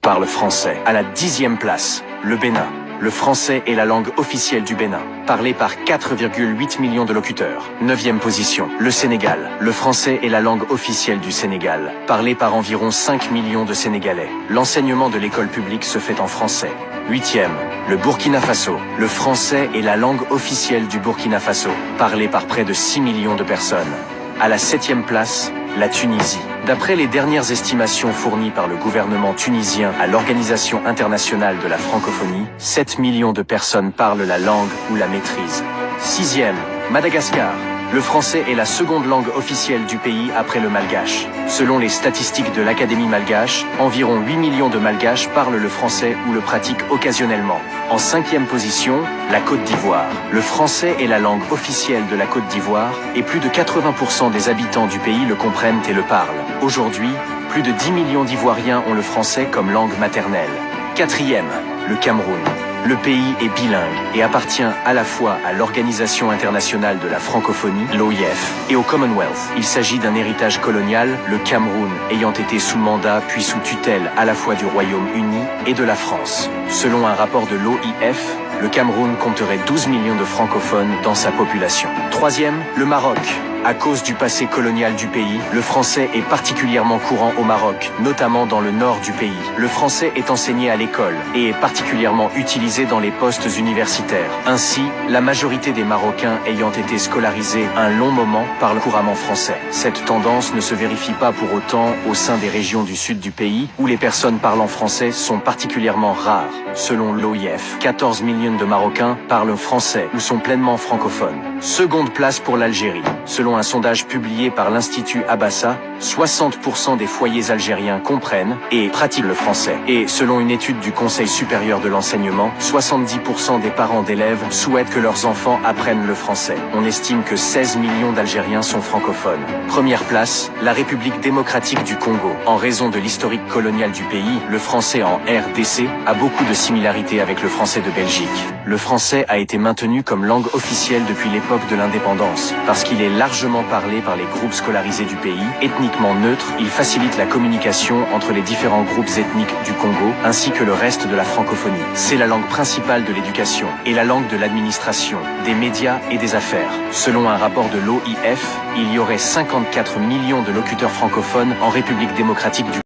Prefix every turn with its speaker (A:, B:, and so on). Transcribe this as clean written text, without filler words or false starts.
A: parle français. À la 10e place, le Bénin. Le français est la langue officielle du Bénin, parlée par 4,8 millions de locuteurs. 9e position, le Sénégal. Le français est la langue officielle du Sénégal, parlée par environ 5 millions de Sénégalais. L'enseignement de l'école publique se fait en français. 8e, le Burkina Faso. Le français est la langue officielle du Burkina Faso, parlée par près de 6 millions de personnes. À la 7e place, la Tunisie. D'après les dernières estimations fournies par le gouvernement tunisien à l'Organisation internationale de la francophonie, 7 millions de personnes parlent la langue ou la maîtrisent. 6e, Madagascar. Le français est la seconde langue officielle du pays après le malgache. Selon les statistiques de l'Académie malgache, environ 8 millions de malgaches parlent le français ou le pratiquent occasionnellement. En 5e position, la Côte d'Ivoire. Le français est la langue officielle de la Côte d'Ivoire et plus de 80% des habitants du pays le comprennent et le parlent. Aujourd'hui, plus de 10 millions d'Ivoiriens ont le français comme langue maternelle. 4e, le Cameroun. Le pays est bilingue et appartient à la fois à l'Organisation internationale de la francophonie, l'OIF, et au Commonwealth. Il s'agit d'un héritage colonial, le Cameroun ayant été sous mandat puis sous tutelle à la fois du Royaume-Uni et de la France. Selon un rapport de l'OIF, le Cameroun compterait 12 millions de francophones dans sa population. 3e, le Maroc. À cause du passé colonial du pays, le français est particulièrement courant au Maroc, notamment dans le nord du pays. Le français est enseigné à l'école et est particulièrement utilisé dans les postes universitaires. Ainsi, la majorité des Marocains ayant été scolarisés un long moment parlent couramment français. Cette tendance ne se vérifie pas pour autant au sein des régions du sud du pays, où les personnes parlant français sont particulièrement rares. Selon l'OIF, 14 millions de Marocains parlent français ou sont pleinement francophones. Seconde place pour l'Algérie. Selon un sondage publié par l'Institut Abassa, 60% des foyers algériens comprennent et pratiquent le français. Et selon une étude du Conseil supérieur de l'enseignement, 70% des parents d'élèves souhaitent que leurs enfants apprennent le français. On estime que 16 millions d'Algériens sont francophones. Première place, la République démocratique du Congo. En raison de l'historique colonial du pays, le français en RDC a beaucoup de similarités avec le français de Belgique. Le français a été maintenu comme langue officielle depuis l'époque de l'indépendance, parce qu'il est largement parlé par les groupes scolarisés du pays. Ethniquement neutre, il facilite la communication entre les différents groupes ethniques du Congo, ainsi que le reste de la francophonie. C'est la langue principale de l'éducation et la langue de l'administration, des médias et des affaires. Selon un rapport de l'OIF, il y aurait 54 millions de locuteurs francophones en République démocratique du